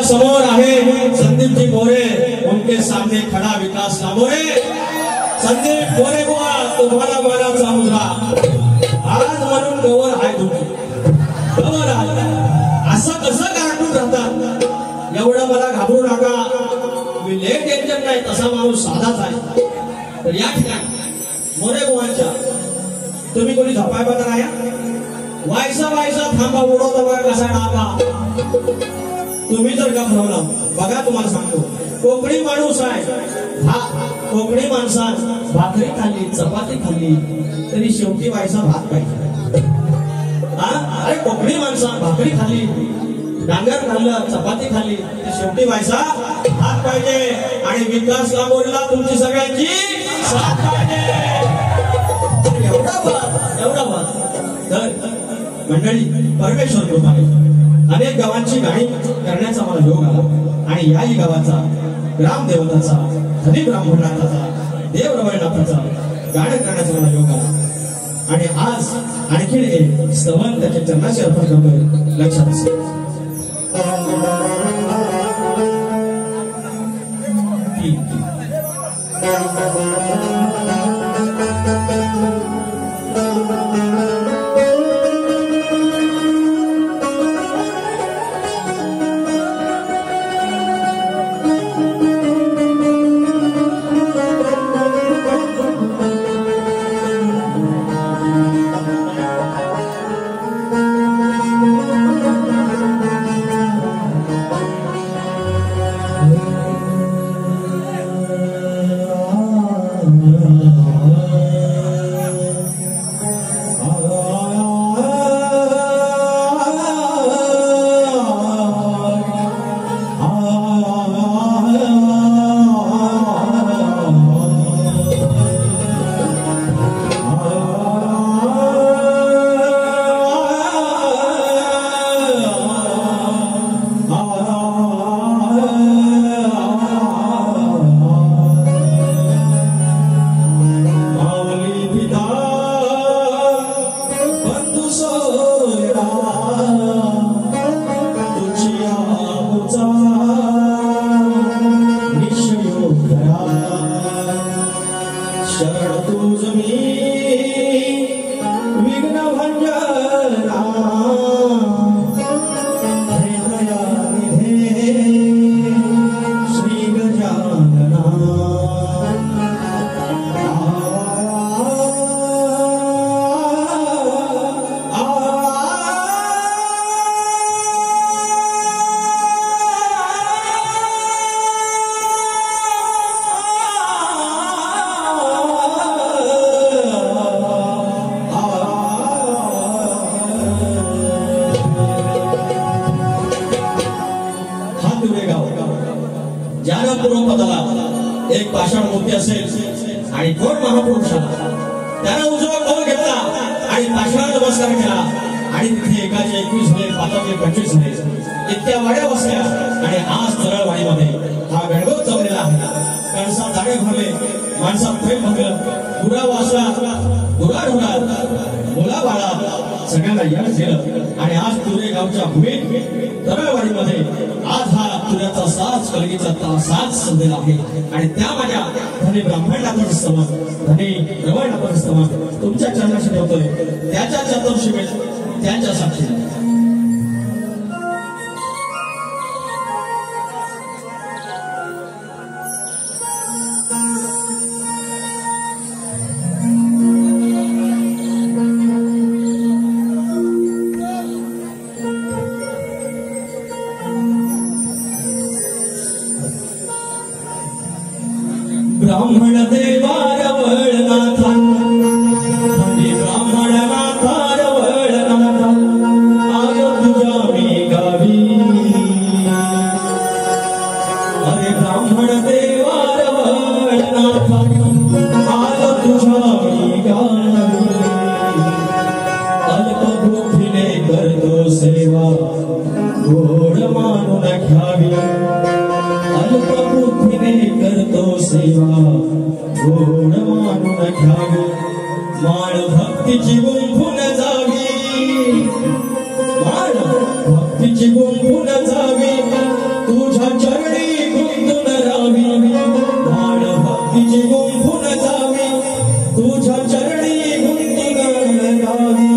समोर आहे संदीप जी मोरे, उनके सामने खड़ा विकास लांबोरे। संदीप मोरे बुवा तुम्हाला मानाचा मुलगा आज म्हणून गवर आहे तुमची गवर आहे। असं कसं गाठून राहतात एवढं मला घाबरू नका, मी लेट टेन्शन नाही, तसा माणूस साधाच आहे। तर या ठिकाणी मोरे बुवांच्या तुम्ही कोणी झपाय बघा या वायसा वायसा थांबा उडवता बघा कसा डाबा तुम्ही जर का ठरवला बघा तुम्हाला सांगतो कोकणी माणूस आहे हा कोकणी माणसात भाकरी खाल्ली चपाती खाल्ली तरी शेवटी व्हायचा भात पाहिजे। अरे कोकणी माणसा भाकरी खाल्ली डांगर खाल्लं चपाती खाल्ली तरी शेवटी व्हायचा भात पाहिजे। आणि विकास लांबोरेला तुमची सगळ्यांची साथ पाहिजे। एवढा भात तर मंडळी परमेश्वर कृपा अनेक गावांची गाणी करण्याचा मला योग आला आणि याही गावाचा ग्रामदेवताचा धनी ब्राह्मणाचा देवरवळनाथाचा गाणं करण्याचा मला योग आला आणि आज आणखीन एक स्तवन त्याच्या चरणाशी अर्पण करतोय लक्षात असेल। एक पाषाण मूर्ती असेल आणि कोण महापुरुष आला त्यानं उजवा कौल घेतला आणि पाषाण नमस्कार केला आणि तिथे एकाचे 21 झाले 5चे 25 झाले इतक्या वाड्या बसल्या आणि आज तरळवाडीमध्ये हा गणगोत जमलेला आहे। कणसात जाळे भरले माणसात प्रेम भरलं गुरा वासला गुरा ढोरा मुला बाळा सगळ्यांना यश दिलं आणि आज तुरे गावच्या भूमीत तरळवाडीमध्ये आज हा तुऱ्याचा साज कलगीचा साज सजलेला आहे आणि त्या माझ्या धनी ब्राह्मणाचं स्तवन धनी रवळनाथाचं स्तवन तुमच्या चरणाशी ठेवतोय त्याच्या चतुर्शिमेत त्यांच्या साक्षीने। ब्राह्मण देवा रवळनाथा धनी ब्राह्मण भक्तीची गुंफून जावी, माळ भक्तीची गुंफून जावी, तुझ्या चरणी गुंतून राहावी, माळ भक्तीची गुंफून जावी, तुझ्या चरणी गुंतून राहावी।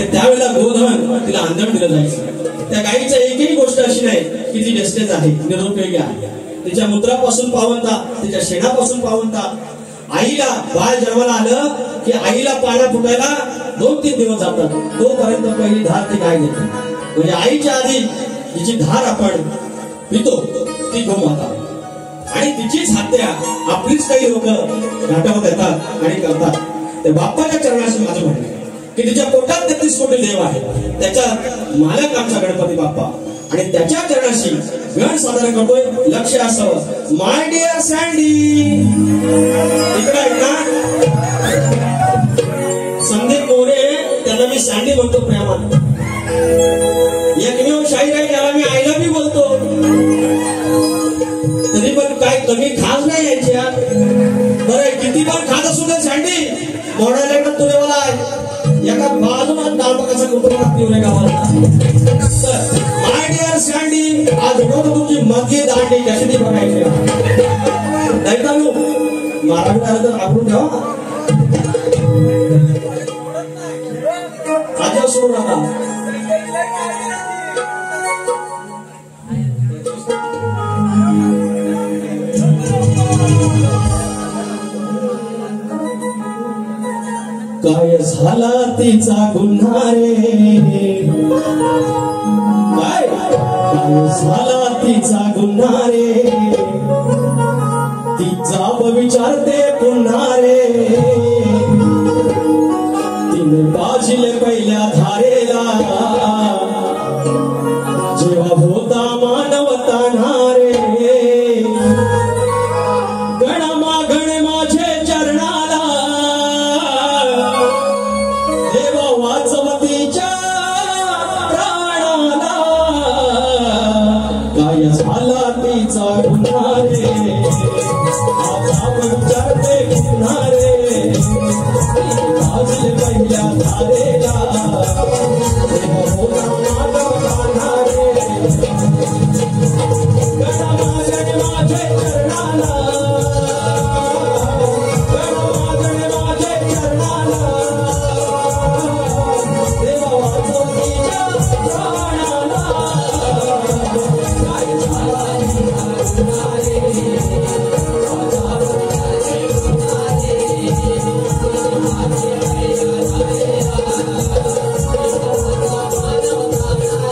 आणि त्यावेळेला गोधन तिला आंधण दिलं जायचं. त्या गायीची एकही गोष्ट अशी नाही की ती वेस्टेज आहे, निरुपयोगी आहे. तिच्या मूत्रापासून पावनता, तिच्या शेणापासून पावनता. आईला बाळ जन्माला आलं की आईला पाण्या फुटायला 2-3 दिवस जातात, तोपर्यंत पहिली धार ती गाय देते. म्हणजे आईच्या आधी जिची धार आपण पितो ती गोमाता, आणि तिचीच हत्या आपलीच काही लोक घाटावर येतात आणि करतात. ते बाप्पाच्या चरणाशी माझं म्हणणं की तिच्या पोटात 33 कोटी देव आहे, त्याच्या मालक आमचा गणपती बाप्पा, आणि त्याच्या चरणाशी गण सादर करतोय. लक्ष असावं, माय डिअर सँडी. इकडे ऐका, संदीप मोरे त्याला मी सँडी म्हणतो प्रेमात. एकमेव शाहीर आहे त्याला मी आईला बी बोलतो. तरी पण काय कमी खास नाही यायच्या. बरं किती पण खात असू दे सँडी, मोडायला तुरेवाला आहे. एका बाजूला दाळपाकाचा कुटुंब लागते गावाला. तर माय डिअर सँडी, आज बघतो तुमची मधली दांडी कशी ती बघायची. नाही तर मारावी झालं तर आपण ठेवा, आज सोडून नका. काय झाला तिचा गुन्हा रे, काय झाला तिचा गुन्हा रे, तिचा विचारते पुन्हा रे. तिने बाजीले पहिल्या धारेला, जेव्हा होता मानवता नारे. गणमागण माझे चरणाला, देवा वाचवतीच्या प्राणाला. काय झाला तिचा गुन्हा रे, आता विचारते पुन्हा रे. बाजीले पहिल्या धारेला, जेव्हा होता मानवता नारे. गणमागण माझे चरणाला, गणमागण माझे चरणाला, देवा वाचवतीच्या प्राणाला. काय झाला गुन्हा रे,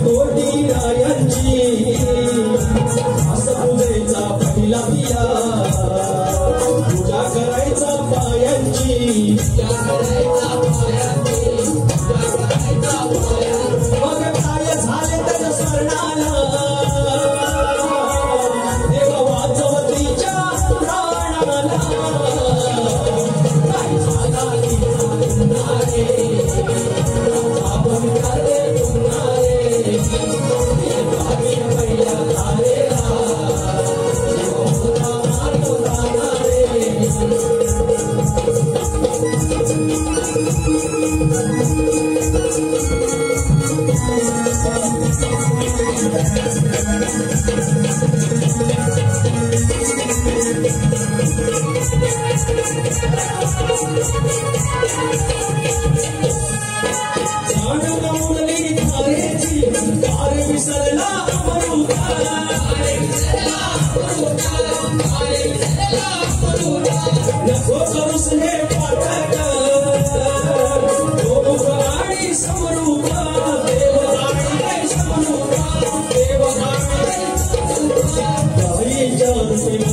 कोटी रायांची असं पूजेचा पहिला पिया, पूजा करायचा पायांची. मग काय झाले त्याच्या स्मरणाला, देवा वाचवतीच्या प्राणाला. काय झाला गुन्हा रे, आपण करे गुन्हा रे.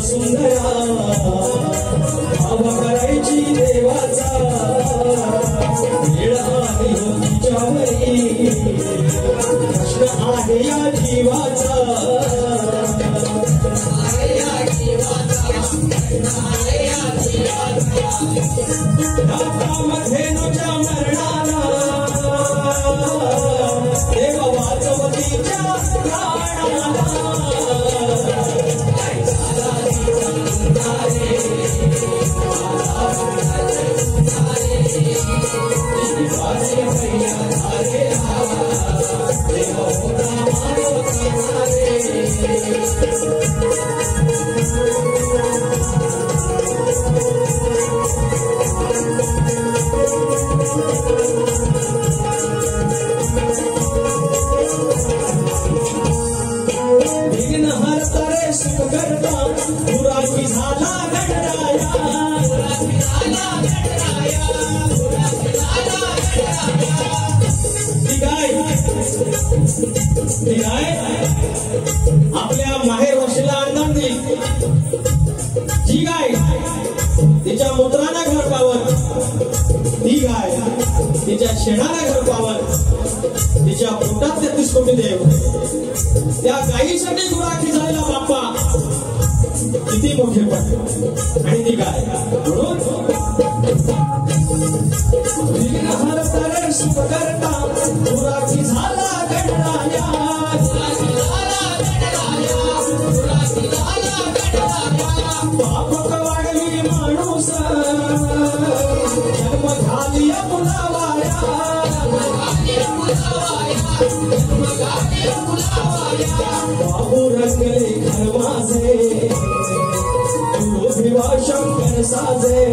सुंदरा धेनुच्या मरणाला देव वाचवतीच्या प्राणाला आपल्या माहेर वशिला आनंदी जी गाय तिच्या मूत्राने घर पावन, ती गाय तिच्या शेणाने घर पावन, तिच्या पोटात 33 कोटी देव, त्या गायीसाठी गुराखी झालेला बाप्पा किती मोठे पण आणि ती गाय म्हणून सुख करता गुराखी झाला गणराया, पापक वाढली माणूस जन्म झाली मुलावाया, बाबू रंगले घर माझे भिवा शंकर साजे,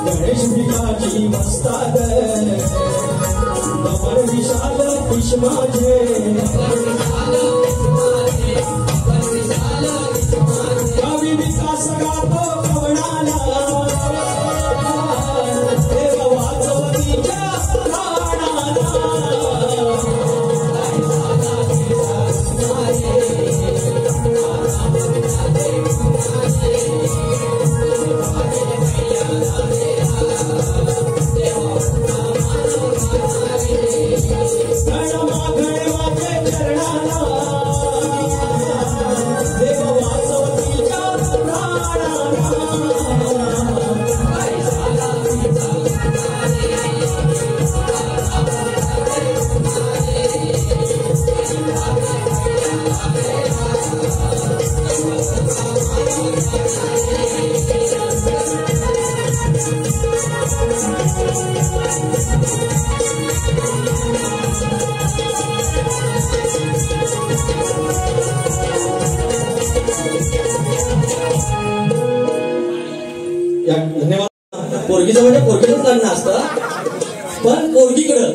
गणेश भिकाची मस्ताद कमर विशाल पिश माझे, कवी विकास गातो कवणाला देव वाचवतीच्या प्राणाला, पोरगीचं म्हणजे पोरगीच लग्न असतं, पण पोरगीकडं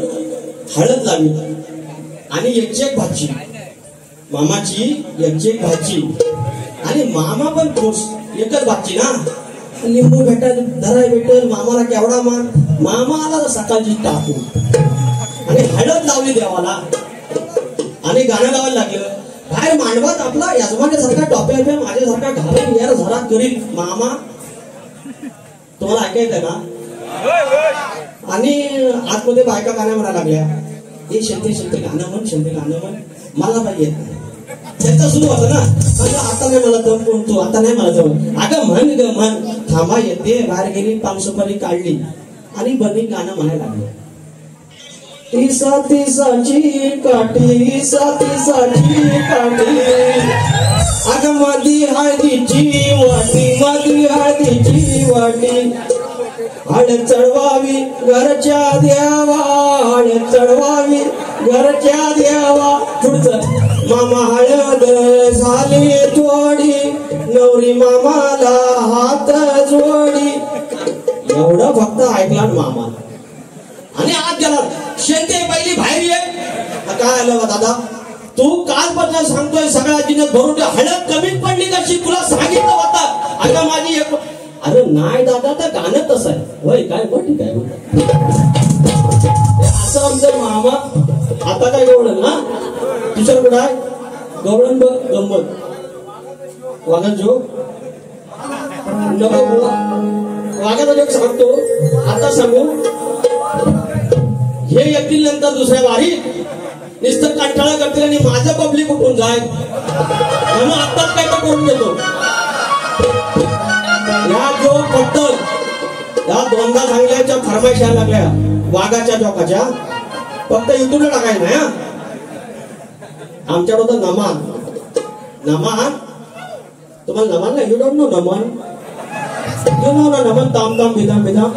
हळद लावी आणि एक भाची, मामाची एक भाची आणि मामा पण खुश, एकच भाची ना, लिंबू भेटल धराय भेटल, मामाला केवढा मान, मामा आला सकाळची टाकू आणि हळद लावली देवाला आणि गाणं गावायला लागलं. बाहेर मांडवात आपला यजमानासारखा टॉप्या माझ्यासारखा घालून यार झरा करील मामा, तुम्हाला ऐकायचं ना. आणि आतमध्ये बायका गाण्या म्हणायला लागल्या, हे शेते गाणं म्हण, शेते गाणं म्हण, मला बाई येत नाही. त्याचं सुरू होतं ना, आता नाही मला दम कोणतो, आता नाही मला जम, अगं म्हण ग म्हण, थांबा येते. बाहेर गेली, पान सुपारी काढली आणि बनी गाणं म्हणायला लागले. तिसाची काठी, सातीसाची काठी, अगं मधी हळदीची वाटी, मधी हळदीची वाटी, हळद चढवावी घरच्या देवा, हळद चढवावी घरच्या देवा. पुढचं मामा हळद झाली थोडी, नवरी मामाला हात जोडी. एवढं फक्त ऐकला मामा आणि आत गेला. शेते पहिली बाहेर ये. काय आलं बा दादा, तू कालपासून सांगतोय सगळ्या जिन्यात भरून हळद कमीच पडली कशी, तुला सांगितलं होतं. अगं माझी एक, अरे नाही दादा तर गाणं तसं आहे. होय काय बघ ठीक आहे असं आमचं मामा. आता काय गवळण ना तुझ्या कुठं आहे गवळण बघ गंमत वागत जो नको वागाचा जोक सांगतो. आता सांगू हे येतील नंतर दुसऱ्या वारीत नुसतं कंटाळा करतील आणि माझं पब्लिक उठून जाय म्हणून आत्ताच काय करून देतो. दोनदा सांगल्याच्या फरमाईशा लागल्या वाघाच्या जोकाच्या, फक्त युट्यूबला टाकायचं नाही. आमच्याकडे होतं नमान. नमान तुम्हाला नमान नाही, you don't know Naman. You know ना नमन, ताम ताम बिदाम बिदाम.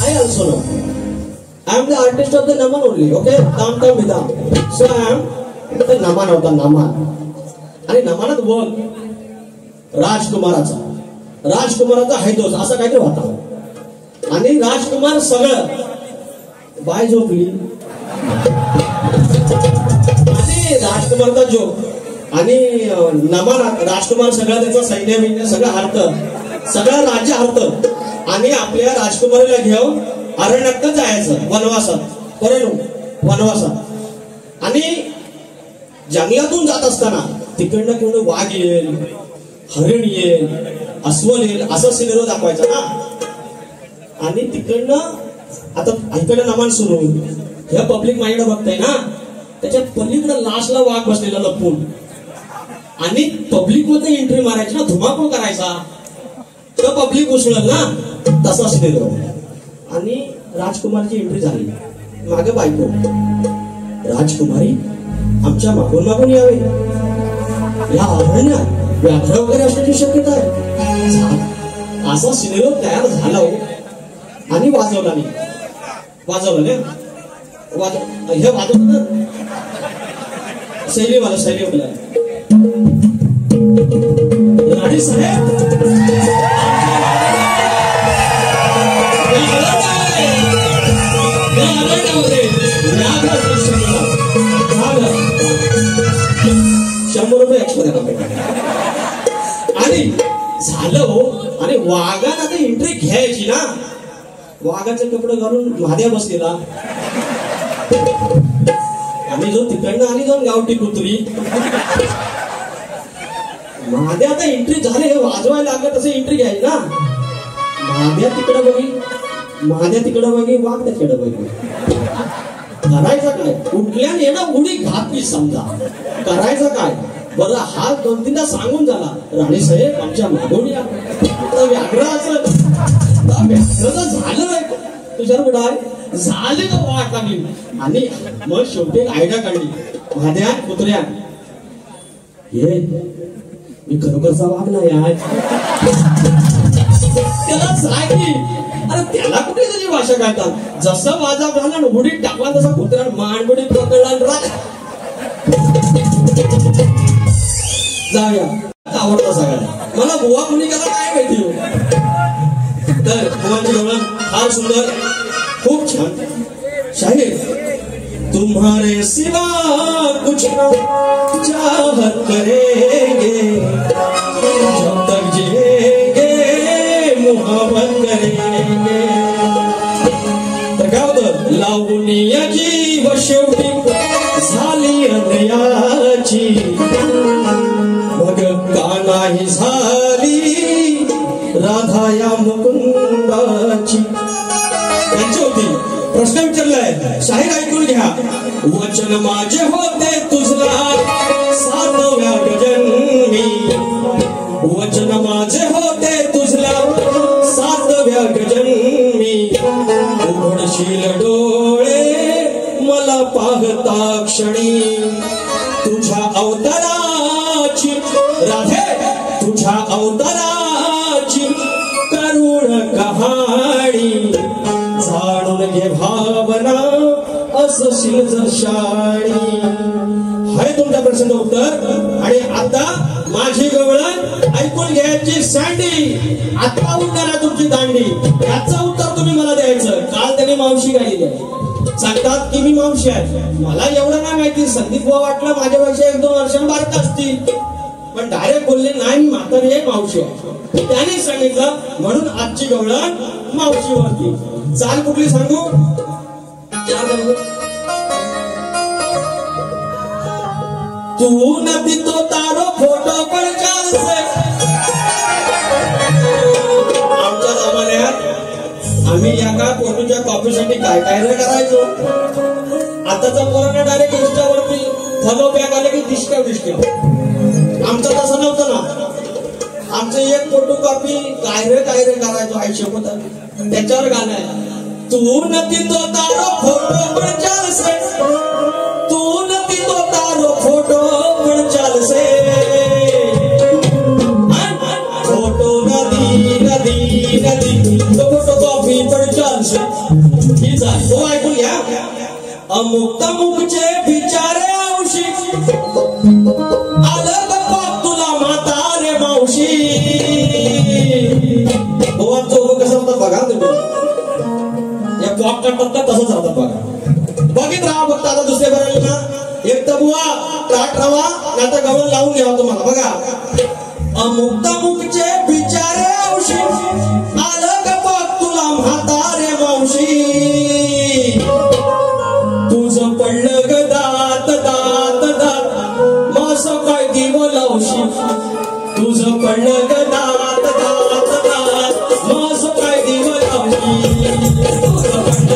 I also know. I am the artist of the Naman only. Okay, tam tam bidam. So I am the Naman of the Naman. आणि नमानात बोल राजकुमाराचा हैदोस असा काहीतरी होता. आणि राजकुमार सगळं बाय झोपली आणि राजकुमारचा जोक आणि नमानात राजकुमार सगळं त्याचं सैन्य बिन्य सगळं हरतं, सगळं राज्य हरतं आणि आपल्या राजकुमारीला घेऊन अरण्यात जायचं वनवासात. बरोबर वनवासात. आणि जंगलातून जात असताना तिकडनं कोण वाघ येईल, हरिण येईल, अस्वल येईल असं सिनेरो दाखवायचा ना. आणि तिकडनं आता ऐकायला नमान सुरू ह्या पब्लिक माइंड बघताय ना, त्याच्या पलीकडे लास्टला वाघ बसलेला लपून आणि पब्लिक मध्ये एंट्री मारायची ना, धुमाकूळ करायचा तर पब्लिक उसळल ना, तसा सिनेरो. आणि राजकुमारची एंट्री झाली, मागे बायको, राजकुमारी आमच्या मागून मागून यावे, या अरण्यात व्याघ्र वगैरे असण्याची शक्यता आहे. असा सिनेरो तयार झाला आणि वाजवला नाही. हे वाजवलं शैलीवाला राणी साहेब ₹100 एक्स्ट्रा देणार. आणि झालं आणि वाघानं आता एंट्री घ्यायची ना, वाघाचे कपडे घालून महाद्या बसलेला आणि जो तिकडनं आणि जाऊन गावठी कुत्री महाद्या आता एंट्री झाले, हे वाजवायला लागलं तसं एंट्री घ्यायची ना. महाद्या तिकडं बघी वाघ त्याकडे बघी. करायचं काय, उठल्याने येणं उडी घातली समजा, करायचं काय बरं. हा 2-3दा सांगून झाला, राणी साहेब आमच्या मागून या. व्याघ्राचं झालं नाही तुझ्या कुठं आहे झाले का वाट लागली. आणि मग शेवटी आयडिया काढली, महाद्या कुत्र्या ये मी खरोखरचा वाघ नाही आहे. त्याला सांगी अरे त्याला कुठे त्याची भाषा काढतात. जसं वाजा झाला उडीत टाकला तसा कुत्र्या मानगुडीत पकडला. जाऊया आवडता सगळ्यांना. मला बुवा मुली कसा काय माहिती हो. तर बुवाची गवळण फार सुंदर, खूप छान. शाहीर तुम्हारे सिवा कुछ न चाहत करेंगे, जब तक जिएंगे मोहब्बत करेंगे. तर काय होतं, लावणीची व शेवटी झाली हृदयाची, मग का नाही झाली राधा या मुकुंदाची. त्यांची होती. प्रश्न विचारलाय, शाहीर ऐकून घ्या. वचन माझे होते तुझला 7व्या गजन्मी, वचन माझे होते तुझला 7व्या गजन्मी. उघडशील डोळे मला पाहता क्षणी, तुझ्या अवताराची राधे, तुझ्या अवताराची करुण कहाणी. जाणून घे भावना असशील जर शाणी. हाय तुमच्या प्रश्नाचं उत्तर. आणि आता माझी गवळण ऐकून घ्यायची सँडी. आता उठणार तुमची दांडी. याचं उत्तर तुम्ही मला द्यायचं. काल त्यांनी मावशी गायली आहे, सांगतात की मी मावशी आहे. मला एवढं नाही माहिती, संदीप भाऊ वाटलं माझ्यापेक्षा 1-2 वर्षांनी बारक असतील, पण डायरेक्ट बोलले नाही मी म्हातारी आहे, मावशी आहे. त्यांनी सांगितलं म्हणून आजची गवळण मावशीवरती. चाल कुठली सांगू, तू नदी तो तारो फोटो पण चालसे. आमच्या जमान्यात आम्ही एका फोटोच्या कॉपीसाठी काय काय नाही करायचो. आताचा पोरांना डायरेक्ट इंस्टावरती फॉलो बॅक आले की दिसक्या. आमचं तसं नव्हतं ना. आमचं एक फोटोकॉपी काय रे करायचो आई शपथ त्याच्यावर गाणं आहे तू नती तो तारो फोटो पण चालसे तू नती तो तारो फोटो पण चालसे फोटो नदी तो फोटोकॉपी पण चालसे ही जाय तो ऐकून घ्या अमुक तमुकचे बिचारे औशी आलं गप्पा तुला म्हातारे मावशी गोवा चौक कसं होतं बघा तुम्ही या पॉप काढतात तसंच राहतात बघा बघित राहा फक्त आता दुसरे बरेल ना एक तर बुवा ताट राहा नाही तर गवळ लावून घ्यावा तुम्हाला बघा अमुक तमुकचे बिचारे औशी आलं गप्पा तुला म्हातारे मावशी तुझं पडलं ग दात दात दात मास काय दिव लावशी तुझं पडलं ग दात दात दात मास काय दिव लावशी तुझं पडलं ग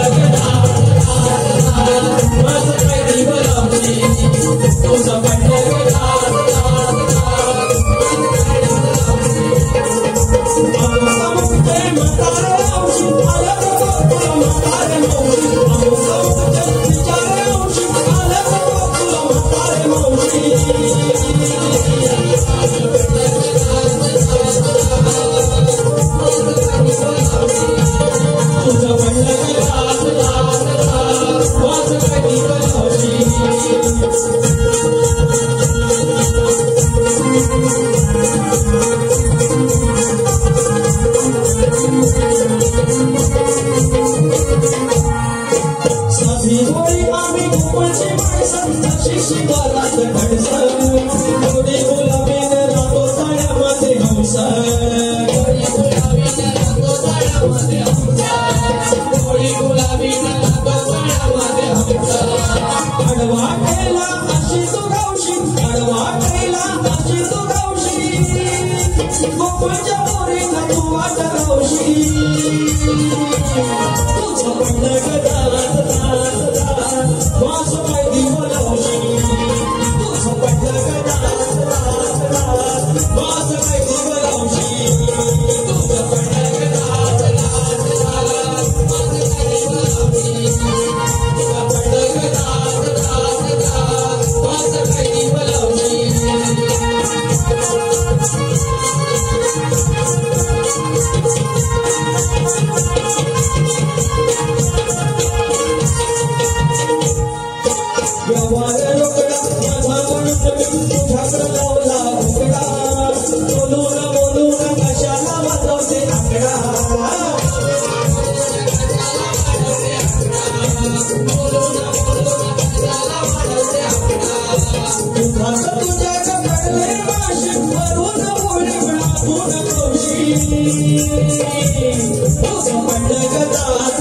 दात दात मास काय दिव लावशी तुझं पडलं ग दात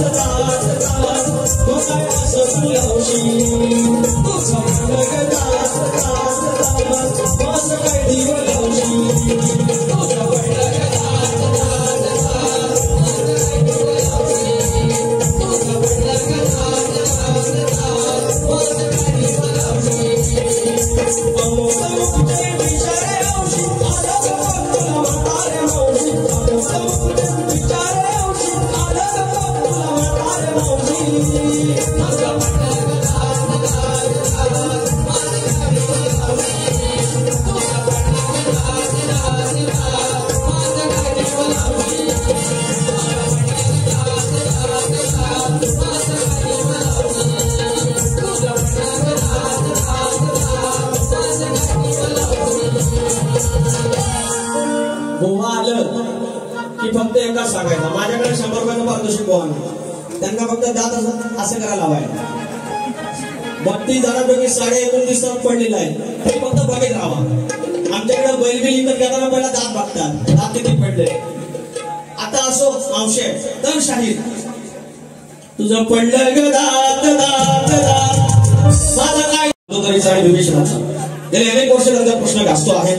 फक्त एका सांगायचा माझ्याकडे 100 रुपयाचं पारितोषिक बोला त्यांना फक्त दात असं करायला लावायला 32 जणांपैकी 29.5 पडलेला आहे ते फक्त बघत राहा आमच्याकडे बैलबिल इतर घेताना पहिला दात बघतात दात किती पडले आता असो मावशे तर शाहीर तुझं पडलं ग दात दात दात माझा काय तरी साडी विवेचनाचा गेले अनेक वर्ष त्यांचा प्रश्न गाजतो आहे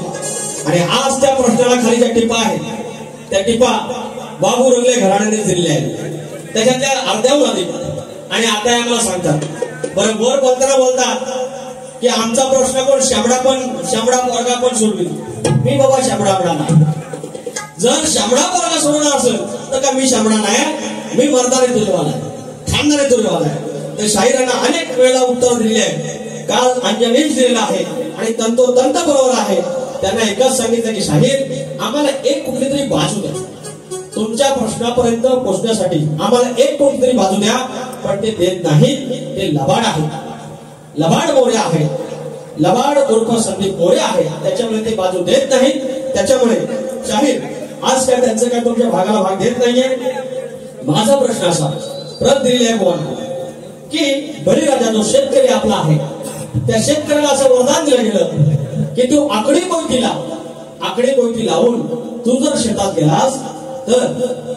आणि आज त्या प्रश्नाला खाली ज्या टिपा आहेत त्या टिपा बाबू रंगले घराण्याने दिलेल्या आहेत त्याच्यातल्या अर्ध्याहून अधिक आणि आता आम्हाला सांगतात बरं वर बोलतात की आमचा प्रश्न कोण शामडा पोरगा पण सोडवी मी बाबा शामडा नाही शामळा पोरगा सोडणार असेल तर का मी शामळा नाही, मी मर्दाने तुझेवाला आहे, खानदाने तुझेवाला आहे. तर शाहिरांना अनेक वेळा उत्तर दिले आहे. काल अंजनेश दिलेला आहे आणि तंतोतंत बरोबर आहे. त्यांना एकच सांगितलं की शाहीर आम्हाला एक कुठली तरी बाजू द्या, तुमच्या प्रश्नापर्यंत पोहोचण्यासाठी आम्हाला एक कोणतीतरी बाजू द्या. पण ते देत नाही, ते लबाड आहे, लबाड मोरे आहे, लबाड उर्फ संदीप मोरे आहे. त्याच्यामुळे ते बाजू देत नाही. त्याच्यामुळे शाहीर आज काय त्यांचं काय तुमच्या भागाला भाग देत नाहीये. माझा प्रश्न असा प्रत दिलेला आहे कोण की बळीराजा जो शेतकरी आपला आहे त्या शेतकऱ्याला असं वरदान दिलं गेलं की तू आकडी कोयती लावून तू जर शेतात गेलास तर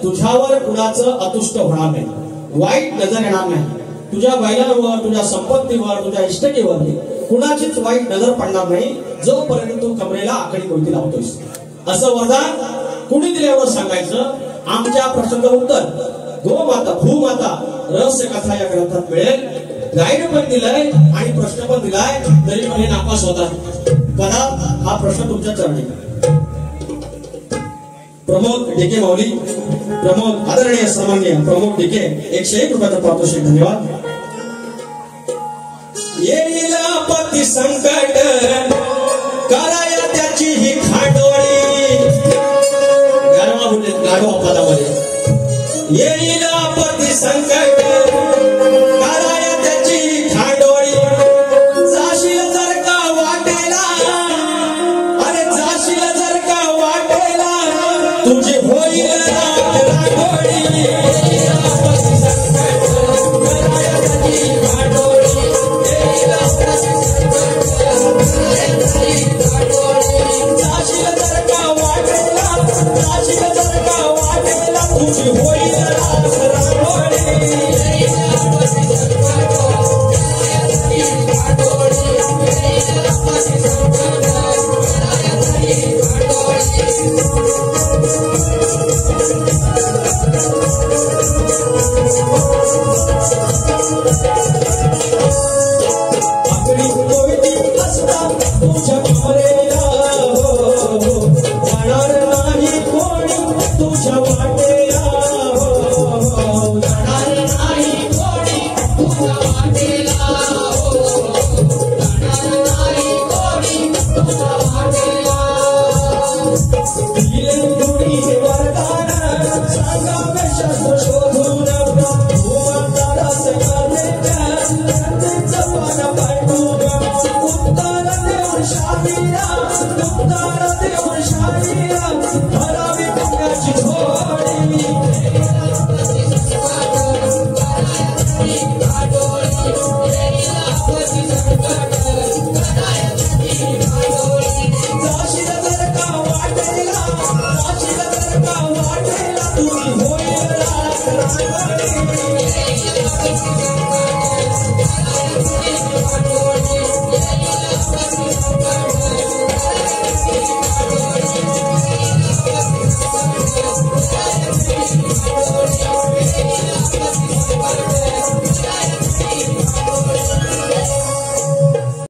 तुझ्यावर कुणाचं अतुष्ट होणार नाही, वाईट नजर येणार नाही. तुझ्या बैलांवर, तुझ्या संपत्तीवर, तुझ्या इष्टतेवर कुणाचीच वाईट नजर पडणार नाही जोपर्यंत तू कमरेला आकडी कोयती लावतोस. असं वरदान कुणी दिल्यावर सांगायचं. आमच्या प्रश्नाचं उत्तर गोमाता भूमाता रहस्य कथा या ग्रंथात मिळेल. गाईड पण दिलाय आणि प्रश्न पण दिलाय, तरी तुम्ही नापास होतात. करा हा प्रश्न तुमच्या चरणी. प्रमोद डिके माऊली, प्रमोद आदरणीय सन्माननीय प्रमोद डिके 101 रुपयाचा पारितोषिक. धन्यवाद. येईल आपत्ती संकट कराया त्याची ही खांडोळी, गाढवा पदामध्ये येईल आपत्ती संकट कराया त्याची ही खांडोळी. जाशील जर का वाटेला, अरे जाशील जर का वाटेला तुझी होईल रांगोळी. जाशील जर का वाटेला